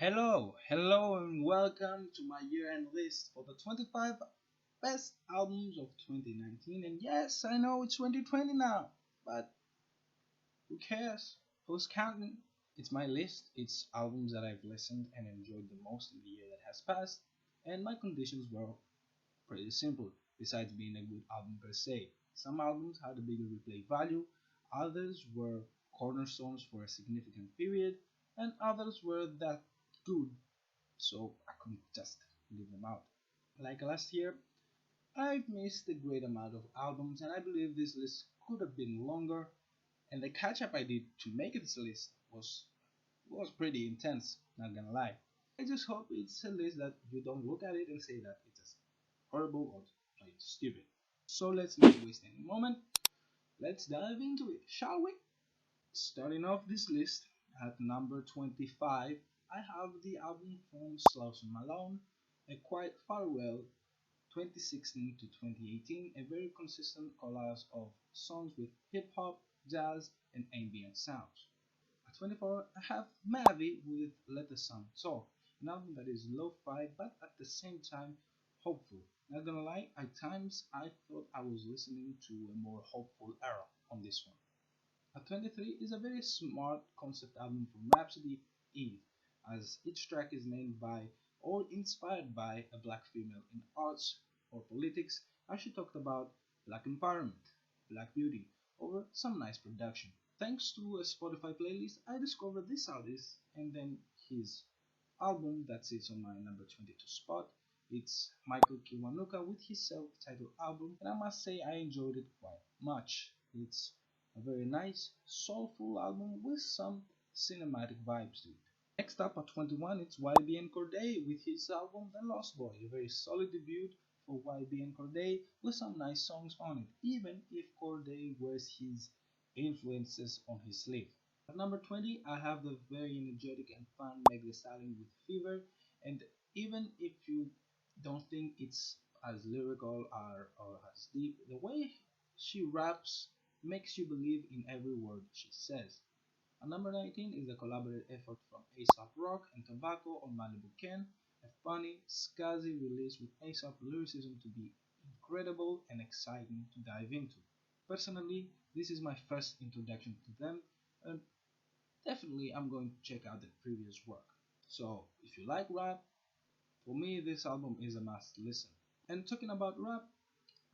Hello, and welcome to my year-end list for the 25 best albums of 2019. And yes, I know it's 2020 now, but who cares? Who's counting? It's my list. It's albums that I've listened and enjoyed the most in the year that has passed, and my conditions were pretty simple, besides being a good album per se. Some albums had a bigger replay value, others were cornerstones for a significant period, and others were that good so I couldn't just leave them out. Like last year, I've missed a great amount of albums, and I believe this list could have been longer. And the catch up I did to make this list was pretty intense. Not gonna lie. I just hope it's a list that you don't look at it and say that it's just horrible or like stupid. So let's not waste any moment. Let's dive into it, shall we? Starting off this list at number 25, I have the album from Slauson Malone, A Quiet Farewell 2016 to 2018, a very consistent collage of songs with hip hop, jazz, and ambient sounds. At 24, I have Mavi with Let the Sun Talk, an album that is lo-fi but at the same time hopeful. Not gonna lie, at times I thought I was listening to a more hopeful era on this one. At 23 is a very smart concept album from Rhapsody Eve, as each track is named by or inspired by a black female in arts or politics, as she talked about black empowerment, black beauty, over some nice production. Thanks to a Spotify playlist, I discovered this artist and then his album that sits on my number 22 spot. It's Michael Kiwanuka with his self-titled album, and I must say I enjoyed it quite much. It's a very nice, soulful album with some cinematic vibes to it. Next up at 21, it's YBN Cordae with his album The Lost Boy, a very solid debut for YBN Cordae with some nice songs on it, even if Cordae wears his influences on his sleeve. At number 20, I have the very energetic and fun Meg Thee Stallion with Fever, and even if you don't think it's as lyrical or as deep, the way she raps makes you believe in every word she says. At number 19 is a collaborative effort from ASAP Rock and Tobacco on Malibu Ken, a funny, scuzzy release with ASAP lyricism to be incredible and exciting to dive into. Personally, this is my first introduction to them, and definitely I'm going to check out their previous work. So, if you like rap, for me this album is a must listen. And talking about rap,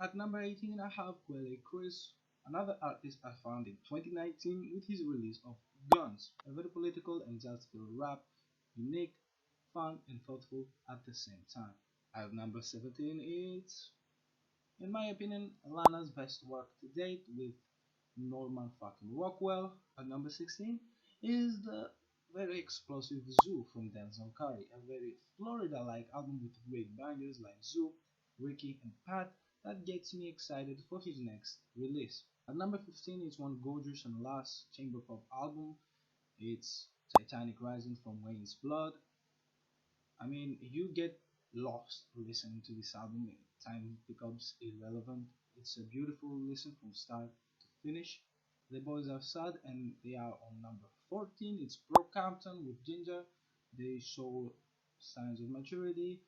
at number 18 I have Quelle Chris, another artist I found in 2019 with his release of Guns, a very political and jazz-filled rap, unique, fun and thoughtful at the same time. At number 17 is, in my opinion, Lana's best work to date with Norman fucking Rockwell. At number 16 is the very explosive Zoo from Denzel Curry, a very Florida-like album with great bangers like Zoo, Ricky, and Pat that gets me excited for his next release. At number 15 is one gorgeous and last chamber pop album. It's Titanic Rising from Wayne's Blood. I mean, you get lost listening to this album. Time becomes irrelevant. It's a beautiful listen from start to finish. The boys are sad and they are on number 14. It's Brockhampton with Ginger. They show signs of maturity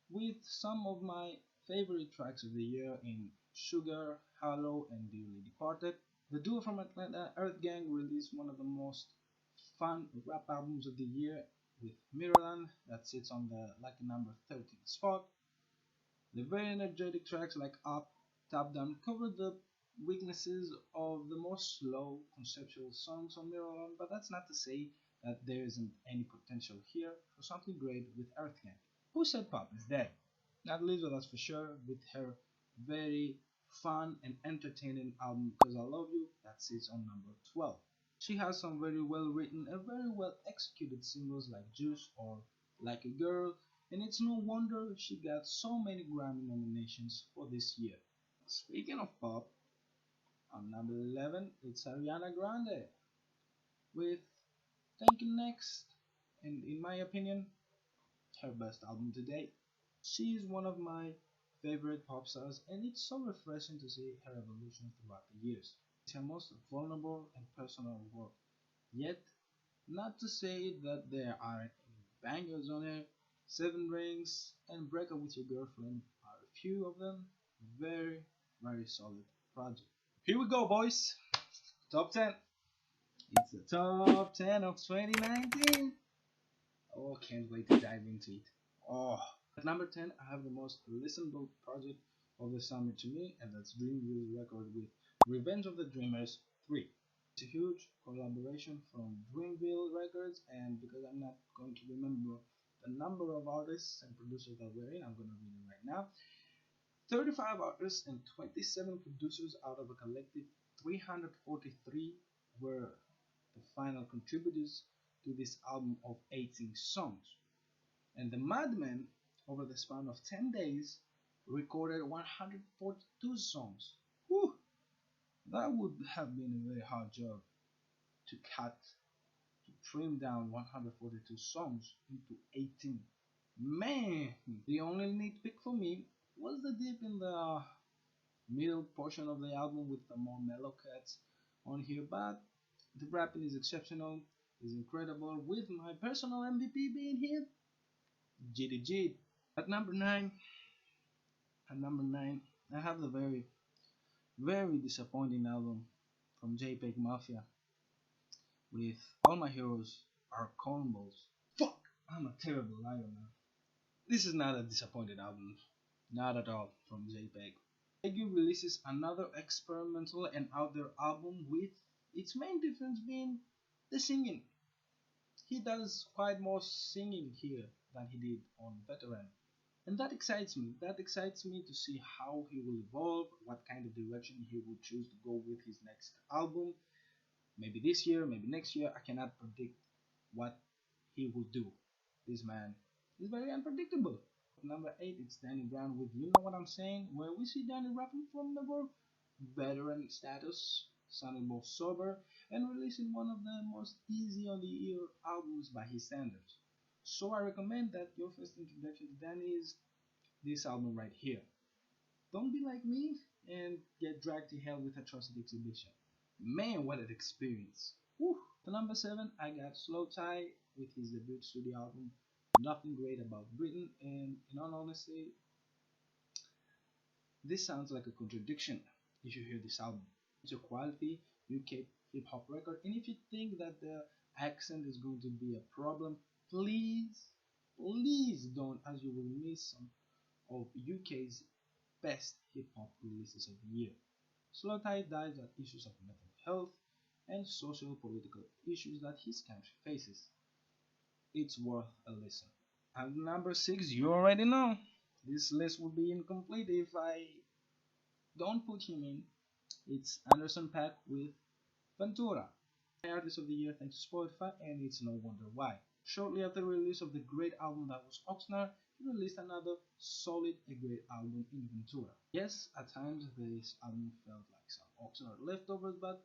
with some of my favorite tracks of the year in Sugar, Hollow, and Dearly Departed. The duo from Atlanta, Earth Gang, released one of the most fun rap albums of the year with Mirrorland that sits on the lucky number 13 spot. The very energetic tracks like Up, Top Down cover the weaknesses of the more slow conceptual songs on Mirrorland, but that's not to say that there isn't any potential here for something great with Earth Gang. Who said pop is dead? Not Lizzo, that's for sure, with her very fun and entertaining album Cause I Love You that sits on number 12. She has some very well written and very well executed singles like Juice or Like a Girl, and it's no wonder she got so many Grammy nominations for this year. Speaking of pop, on number 11 it's Ariana Grande with Thank You Next, and in my opinion, her best album to date. She is one of my favorite pop stars, and it's so refreshing to see her evolution throughout the years. It's her most vulnerable and personal work. Yet, not to say that there aren't any bangers on it. Seven Rings and Break Up With Your Girlfriend are a few of them. Very, very solid project. Here we go, boys. Top 10. It's the top 10 of 2019. Oh, can't wait to dive into it. Oh, at number 10, I have the most listenable project of the summer to me, and that's Dreamville's record with Revenge of the Dreamers 3. It's a huge collaboration from Dreamville Records, and because I'm not going to remember the number of artists and producers that were in, I'm going to read it right now. 35 artists and 27 producers out of a collective 343 were the final contributors to this album of 18 songs. And the Madmen, over the span of 10 days, recorded 142 songs. Whew, that would have been a very hard job to cut, to trim down 142 songs into 18. Man, the only nitpick for me was the dip in the middle portion of the album with the more mellow cuts on here, but the rapping is exceptional, is incredible, with my personal MVP being here, GDG. At number 9, I have the very, very disappointing album from JPEG Mafia with All My Heroes Are Cornballs. Fuck! I'm a terrible liar now. This is not a disappointed album, not at all, from JPEG. JPEG releases another experimental and out there album with its main difference being the singing. He does quite more singing here than he did on Veteran. And that excites me. That excites me to see how he will evolve, what kind of direction he will choose to go with his next album. Maybe this year, maybe next year. I cannot predict what he will do. This man is very unpredictable. Number 8, it's Danny Brown with You Know What I'm Saying, where we see Danny rapping from the more veteran status, sounding more sober, and releasing one of the most easy on the ear albums by his standards. So I recommend that your first introduction to Danny is this album right here. Don't be like me and get dragged to hell with Atrocity Exhibition. Man, what an experience. Whew. For number 7, I got Slowthai with his debut studio album, Nothing Great About Britain, and in all honesty, this sounds like a contradiction if you hear this album. It's a quality UK hip hop record, and if you think that the accent is going to be a problem, please, please don't, as you will miss some of UK's best hip hop releases of the year. Slowthai dives at issues of mental health and social political issues that his country faces. It's worth a listen. At number 6, you already know. This list would be incomplete if I don't put him in. It's Anderson .Paak with Ventura. My Artist of the Year thanks to Spotify, and it's no wonder why. Shortly after the release of the great album that was Oxnard, he released another solid and great album in Ventura. Yes, at times this album felt like some Oxnard leftovers, but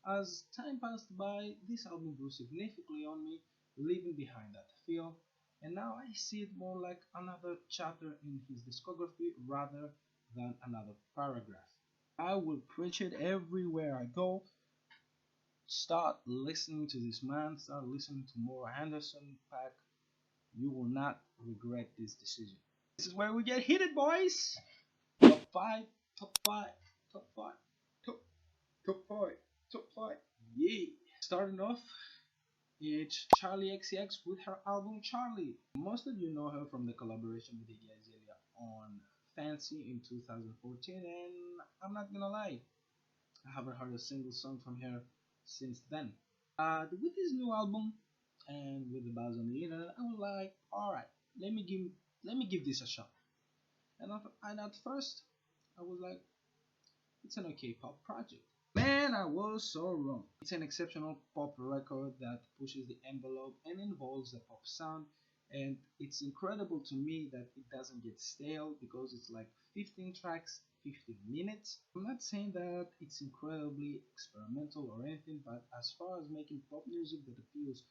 as time passed by, this album grew significantly on me, leaving behind that feel, and now I see it more like another chapter in his discography rather than another paragraph. I will preach it everywhere I go. Start listening to this man, start listening to more Anderson .Paak. You will not regret this decision. This is where we get heated, boys. Top 5, top 5, top 5, top 5, top 5. Yeah. Starting off, it's Charli XCX with her album Charli. Most of you know her from the collaboration with Iggy Azalea on Fancy in 2014, and I'm not gonna lie, I haven't heard a single song from her since then. With this new album and with the buzz on the internet, I was like, alright, let me give this a shot. And at first, I was like, it's an okay pop project. Man, I was so wrong. It's an exceptional pop record that pushes the envelope and involves the pop sound, and it's incredible to me that it doesn't get stale because it's like 15 tracks, 15 minutes. I'm not saying that it's incredibly experimental or anything, but as far as making pop music that appeals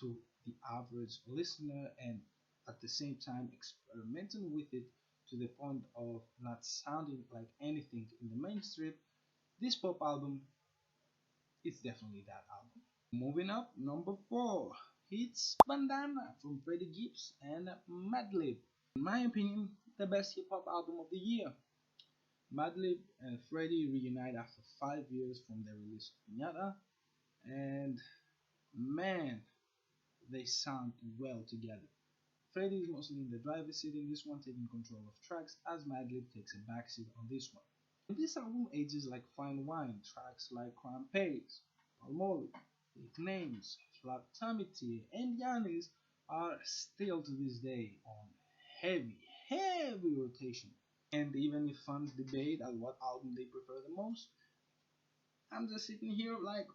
to the average listener and at the same time experimenting with it to the point of not sounding like anything in the mainstream, this pop album is definitely that album. Moving up, number 4. It's Bandana from Freddie Gibbs and Madlib. In my opinion, the best hip hop album of the year. Madlib and Freddie reunite after 5 years from their release of Pinata, and man, they sound well together. Freddie is mostly in the driver's seat in this one, taking control of tracks, as Madlib takes a backseat on this one. And this album ages like fine wine. Tracks like Crime Pays, Palmolive, Nicknames, Flat Tummy Tea, and Yanis are still to this day on heavy, heavy rotation. And even if fans debate on what album they prefer the most, I'm just sitting here like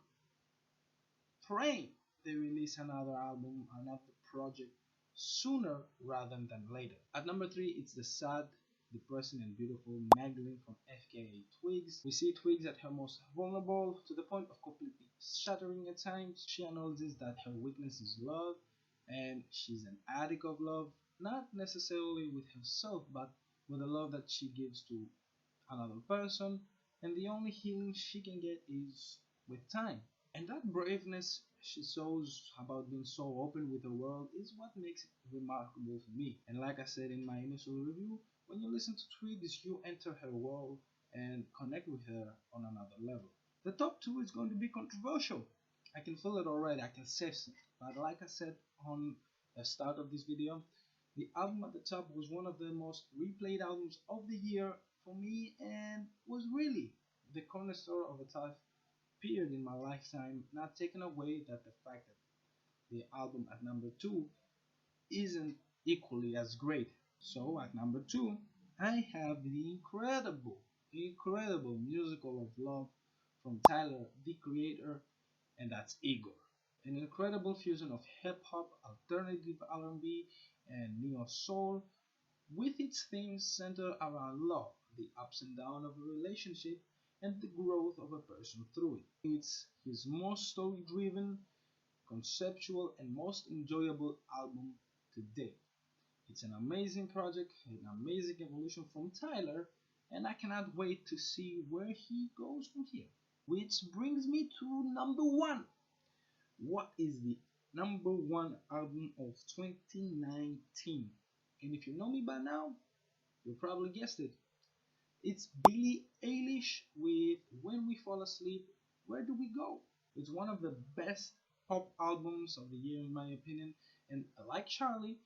praying they release another album, another project sooner rather than later. At number 3, it's the sad, depressing, and beautiful Magdalene from FKA Twigs. We see Twigs at her most vulnerable, to the point of completely shattering at times. She acknowledges that her weakness is love, and she's an addict of love, not necessarily with herself, but with the love that she gives to another person, and the only healing she can get is with time. And that braveness she shows about being so open with the world is what makes it remarkable for me. And like I said in my initial review, when you listen to Twigs, you enter her world and connect with her on another level. The top 2 is going to be controversial. I can feel it already, I can sense it. But like I said on the start of this video, the album at the top was one of the most replayed albums of the year for me, and was really the cornerstone of a tough period in my lifetime, not taking away that the fact that the album at number 2 isn't equally as great. So at number 2, I have the incredible musical of love from Tyler, the Creator, and that's Igor. An incredible fusion of hip hop, alternative R&B, and neo soul, with its themes centered around love, the ups and downs of a relationship, and the growth of a person through it. It's his most story driven, conceptual, and most enjoyable album to date. It's an amazing project, an amazing evolution from Tyler, and I cannot wait to see where he goes from here. Which brings me to number 1. What is the number 1 album of 2019? And if you know me by now, you probably guessed it. It's Billie Eilish with When We Fall Asleep, Where Do We Go? It's one of the best pop albums of the year in my opinion, and like Charlie,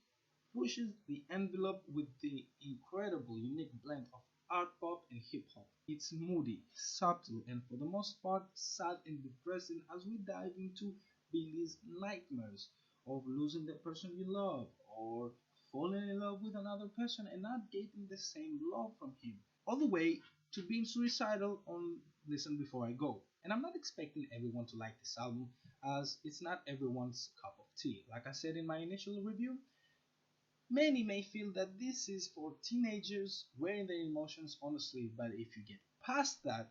pushes the envelope with the incredible unique blend of art pop and hip hop. It's moody, subtle, and for the most part sad and depressing as we dive into Billie's nightmares of losing the person you love, or falling in love with another person and not getting the same love from him, all the way to being suicidal on Listen Before I Go. And I'm not expecting everyone to like this album, as it's not everyone's cup of tea. Like I said in my initial review, many may feel that this is for teenagers wearing their emotions on the sleeve, but if you get past that,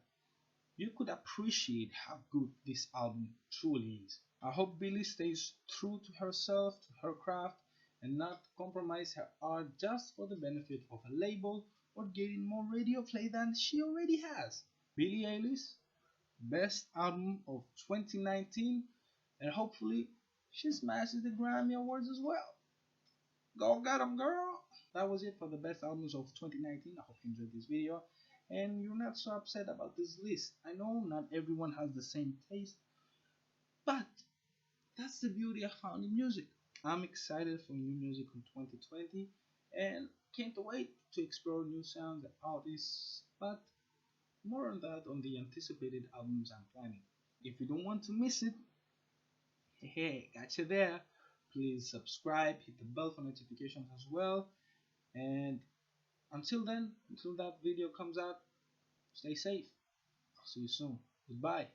you could appreciate how good this album truly is. I hope Billie stays true to herself, to her craft, and not compromise her art just for the benefit of a label or getting more radio play than she already has. Billie Eilish, best album of 2019, and hopefully she smashes the Grammy Awards as well. Go get 'em, girl! That was it for the best albums of 2019. I hope you enjoyed this video and you're not so upset about this list. I know not everyone has the same taste, but that's the beauty I found in music. I'm excited for new music in 2020 and can't wait to explore new sounds and artists, but more on that on the anticipated albums I'm planning. If you don't want to miss it, hey, got you there. Please subscribe, hit the bell for notifications as well. And until then, until that video comes out, stay safe. I'll see you soon. Goodbye.